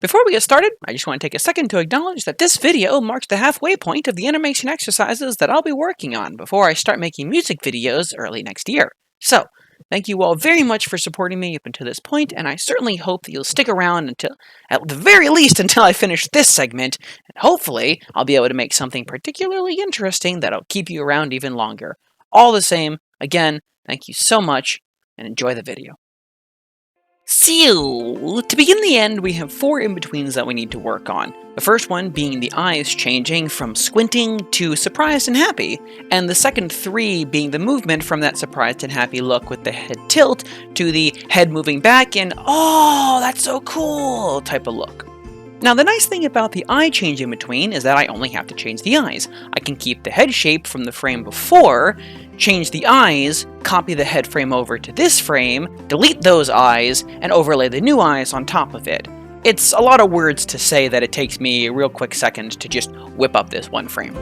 Before we get started, I just want to take a second to acknowledge that this video marks the halfway point of the animation exercises that I'll be working on before I start making music videos early next year. So, thank you all very much for supporting me up until this point, and I certainly hope that you'll stick around until, at the very least, until I finish this segment, and hopefully I'll be able to make something particularly interesting that'll keep you around even longer. All the same, again, thank you so much, and enjoy the video. So, to begin the end, we have 4 in-betweens that we need to work on. The first one being the eyes changing from squinting to surprised and happy, and the second 3 being the movement from that surprised and happy look with the head tilt to the head moving back and, oh, that's so cool type of look. Now, the nice thing about the eye change in between is that I only have to change the eyes. I can keep the head shape from the frame before, change the eyes, copy the head frame over to this frame, delete those eyes, and overlay the new eyes on top of it. It's a lot of words to say that it takes me a real quick second to just whip up this one frame.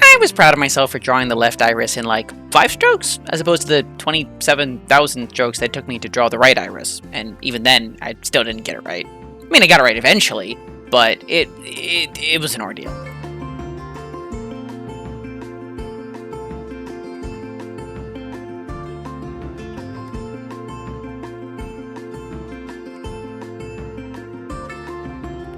I was proud of myself for drawing the left iris in like 5 strokes, as opposed to the 27,000 strokes that took me to draw the right iris. And even then, I still didn't get it right. I mean, I got it right eventually, but it was an ordeal.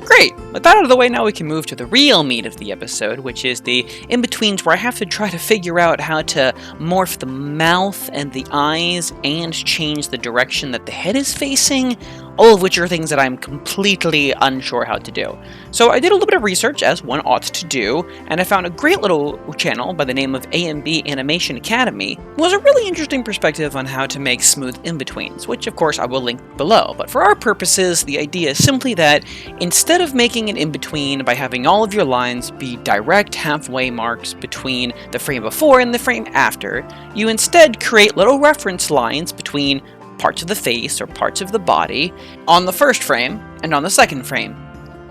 Great! With that out of the way, now we can move to the real meat of the episode, which is the in-betweens where I have to try to figure out how to morph the mouth and the eyes and change the direction that the head is facing, all of which are things that I'm completely unsure how to do. So I did a little bit of research, as one ought to do, and I found a great little channel by the name of A&B Animation Academy. It was a really interesting perspective on how to make smooth in-betweens, which of course I will link below. But for our purposes, the idea is simply that instead of making an in-between by having all of your lines be direct halfway marks between the frame before and the frame after, you instead create little reference lines between parts of the face or parts of the body on the first frame and on the second frame.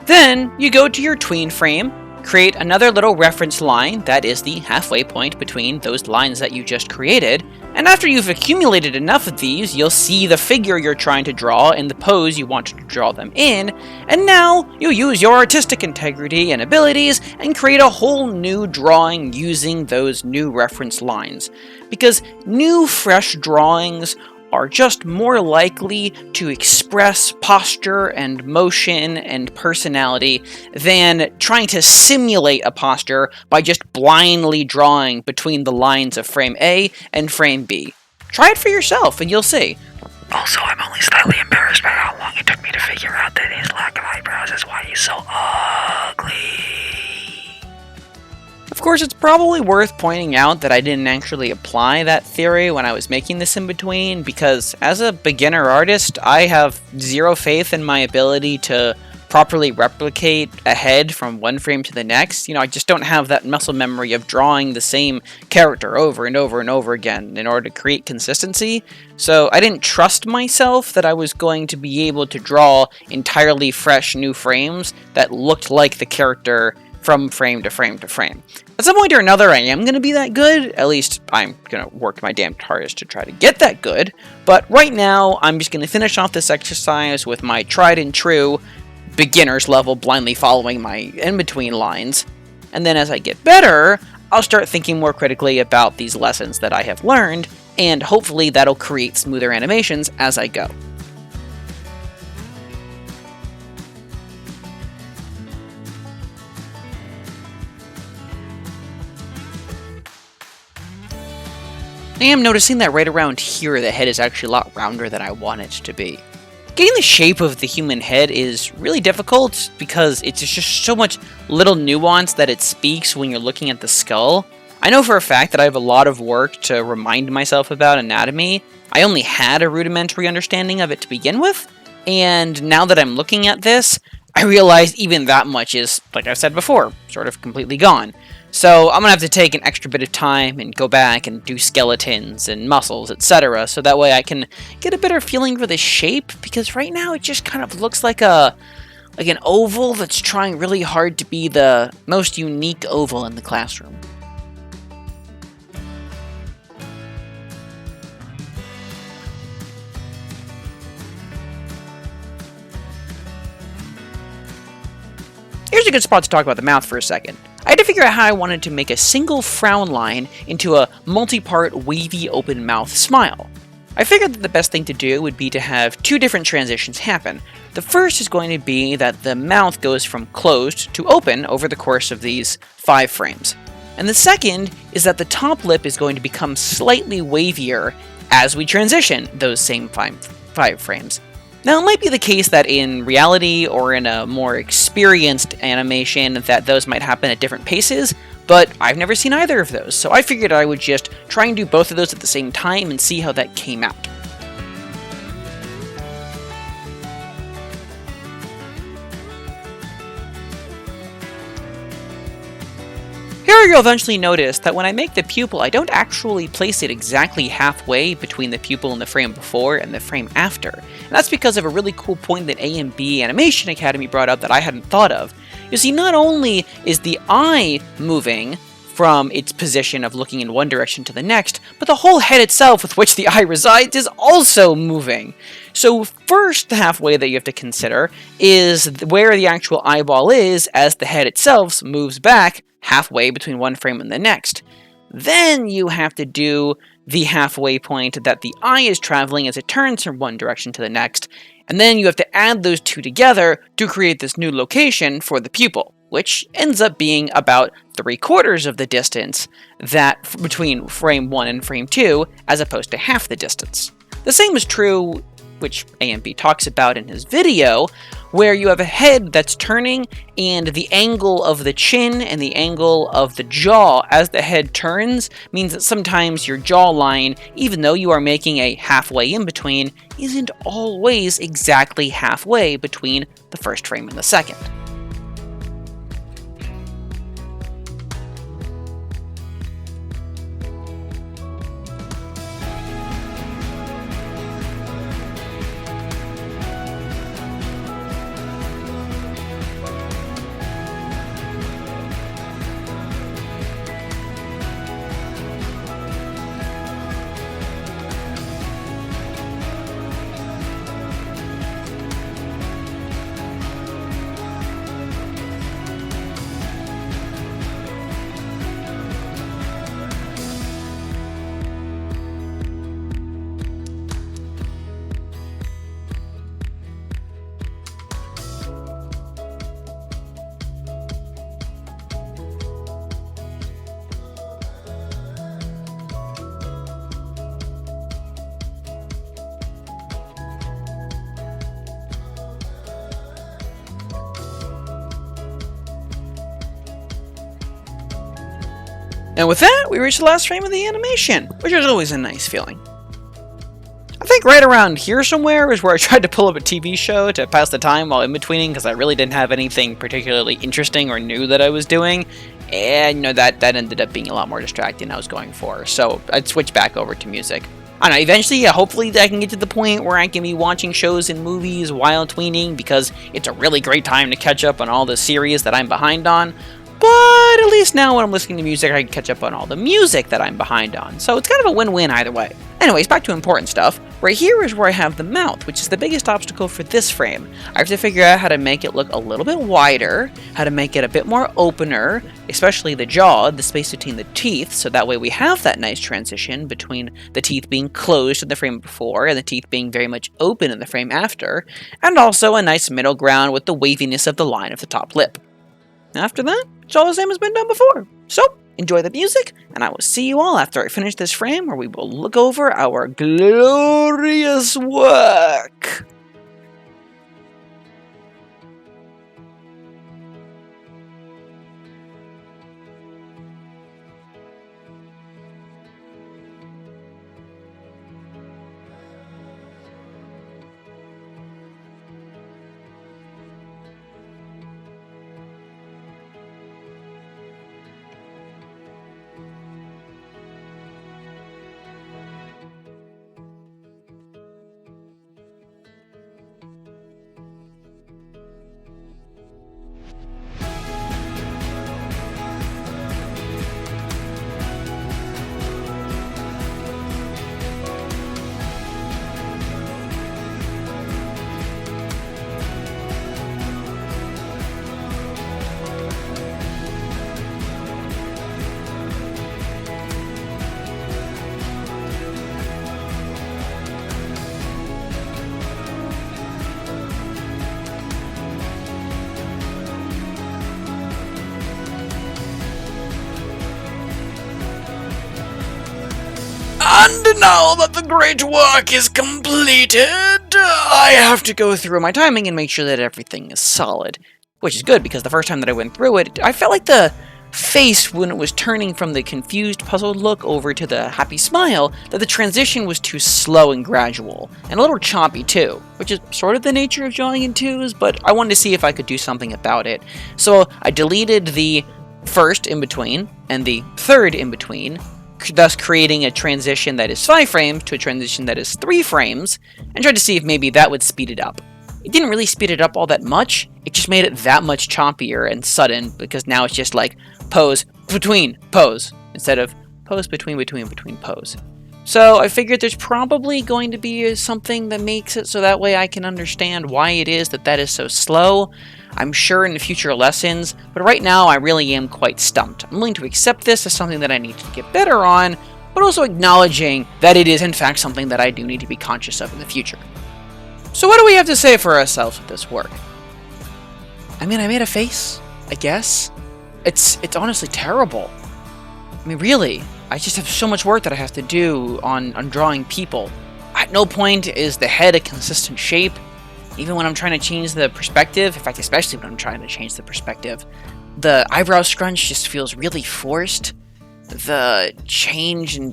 Then you go to your tween frame, create another little reference line that is the halfway point between those lines that you just created, and after you've accumulated enough of these, you'll see the figure you're trying to draw in the pose you want to draw them in, and now you'll use your artistic integrity and abilities and create a whole new drawing using those new reference lines. Because new, fresh drawings are just more likely to express posture and motion and personality than trying to simulate a posture by just blindly drawing between the lines of frame A and frame B. Try it for yourself and you'll see. Also, I'm only slightly embarrassed by how long it took me to figure out that his lack of eyebrows is why he's so ugly. Of course, it's probably worth pointing out that I didn't actually apply that theory when I was making this in-between, because as a beginner artist, I have zero faith in my ability to properly replicate a head from one frame to the next. I just don't have that muscle memory of drawing the same character over and over and over again in order to create consistency. So I didn't trust myself that I was going to be able to draw entirely fresh new frames that looked like the character from frame to frame to frame. At some point or another, I am going to be that good. At least I'm going to work my damn hardest to try to get that good. But right now, I'm just going to finish off this exercise with my tried and true beginner's level blindly following my in-between lines. And then as I get better, I'll start thinking more critically about these lessons that I have learned, and hopefully that'll create smoother animations as I go. I am noticing that right around here, the head is actually a lot rounder than I want it to be. Getting the shape of the human head is really difficult because it's just so much little nuance that it speaks when you're looking at the skull. I know for a fact that I have a lot of work to remind myself about anatomy. I only had a rudimentary understanding of it to begin with, and now that I'm looking at this, I realize even that much is, like I said before, sort of completely gone. So I'm going to have to take an extra bit of time and go back and do skeletons and muscles, etc. So that way I can get a better feeling for the shape, because right now it just kind of looks like an oval that's trying really hard to be the most unique oval in the classroom. here's a good spot to talk about the mouth for a second. I had to figure out how I wanted to make a single frown line into a multi-part wavy open mouth smile. I figured that the best thing to do would be to have two different transitions happen. The first is going to be that the mouth goes from closed to open over the course of these 5 frames. And the second is that the top lip is going to become slightly wavier as we transition those same 5 frames. Now, it might be the case that in reality or in a more experienced animation that those might happen at different paces, but I've never seen either of those, so I figured I would just try and do both of those at the same time and see how that came out. Here you'll eventually notice that when I make the pupil, I don't actually place it exactly halfway between the pupil in the frame before and the frame after. And that's because of a really cool point that A&B Animation Academy brought up that I hadn't thought of. You see, not only is the eye moving from its position of looking in one direction to the next, but the whole head itself with which the eye resides is also moving. So first, the halfway that you have to consider is where the actual eyeball is as the head itself moves back halfway between one frame and the next. Then you have to do the halfway point that the eye is traveling as it turns from one direction to the next, and then you have to add those two together to create this new location for the pupil, which ends up being about 3/4 of the distance that between frame 1 and frame 2, as opposed to half the distance. The same is true, which A&B talks about in his video, where you have a head that's turning, and the angle of the chin and the angle of the jaw as the head turns means that sometimes your jawline, even though you are making a halfway in between, isn't always exactly halfway between the first frame and the second. And with that, we reach the last frame of the animation, which is always a nice feeling. I think right around here somewhere is where I tried to pull up a TV show to pass the time while in-betweening, because I really didn't have anything particularly interesting or new that I was doing, and that ended up being a lot more distracting than I was going for, so I'd switch back over to music. I don't know, eventually, hopefully I can get to the point where I can be watching shows and movies while tweening, because it's a really great time to catch up on all the series that I'm behind on. But at least now when I'm listening to music, I can catch up on all the music that I'm behind on. So it's kind of a win-win either way. Anyways, back to important stuff. Right here is where I have the mouth, which is the biggest obstacle for this frame. I have to figure out how to make it look a little bit wider, how to make it a bit more opener, especially the jaw, the space between the teeth, so that way we have that nice transition between the teeth being closed in the frame before and the teeth being very much open in the frame after, and also a nice middle ground with the waviness of the line of the top lip. After that, it's all the same as been done before. So, enjoy the music, and I will see you all after I finish this frame where we will look over our glorious work. now that the great work is completed, I have to go through my timing and make sure that everything is solid. Which is good, because the first time that I went through it, I felt like the face, when it was turning from the confused, puzzled look over to the happy smile, that the transition was too slow and gradual, and a little choppy too, which is sort of the nature of drawing in twos, but I wanted to see if I could do something about it. So I deleted the first in-between and the third in-between, thus creating a transition that is 5 frames to a transition that is 3 frames, and tried to see if maybe that would speed it up. It didn't really speed it up all that much, it just made it that much chompier and sudden, because now it's just like pose, between, pose, instead of pose, between, pose. So I figured there's probably going to be something that makes it so that way I can understand why it is that that is so slow. I'm sure in the future lessons, but right now I really am quite stumped. I'm willing to accept this as something that I need to get better on, but also acknowledging that it is in fact something that I do need to be conscious of in the future. So what do we have to say for ourselves with this work? I mean, I made a face, I guess. It's honestly terrible. I mean, really, I just have so much work that I have to do on drawing people. At no point is the head a consistent shape, even when I'm trying to change the perspective. In fact, especially when I'm trying to change the perspective. The eyebrow scrunch just feels really forced. The change in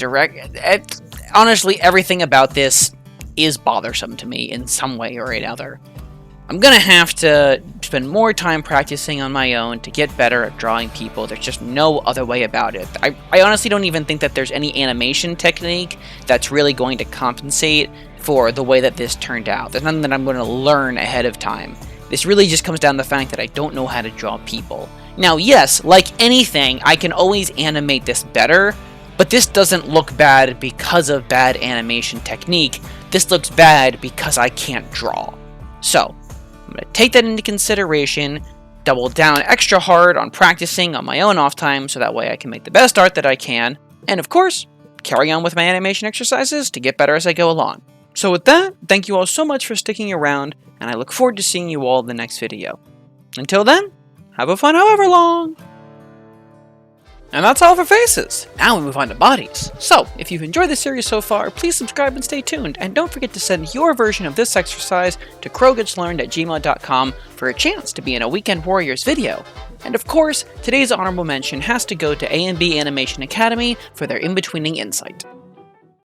honestly, everything about this is bothersome to me in some way or another. I'm gonna have to spend more time practicing on my own to get better at drawing people. There's just no other way about it. I honestly don't even think that there's any animation technique that's really going to compensate for the way that this turned out. There's nothing that I'm going to learn ahead of time. This really just comes down to the fact that I don't know how to draw people. Now, yes, like anything, I can always animate this better, but this doesn't look bad because of bad animation technique. This looks bad because I can't draw. So, I'm going to take that into consideration, double down extra hard on practicing on my own off time so that way I can make the best art that I can, and of course, carry on with my animation exercises to get better as I go along. So with that, thank you all so much for sticking around, and I look forward to seeing you all in the next video. Until then, have a fun however long! And that's all for faces. Now we move on to bodies. So, if you've enjoyed the series so far, please subscribe and stay tuned, and don't forget to send your version of this exercise to crowgetslearned@gmail.com for a chance to be in a Weekend Warriors video. And of course, today's honorable mention has to go to A&B Animation Academy for their in-betweening insight.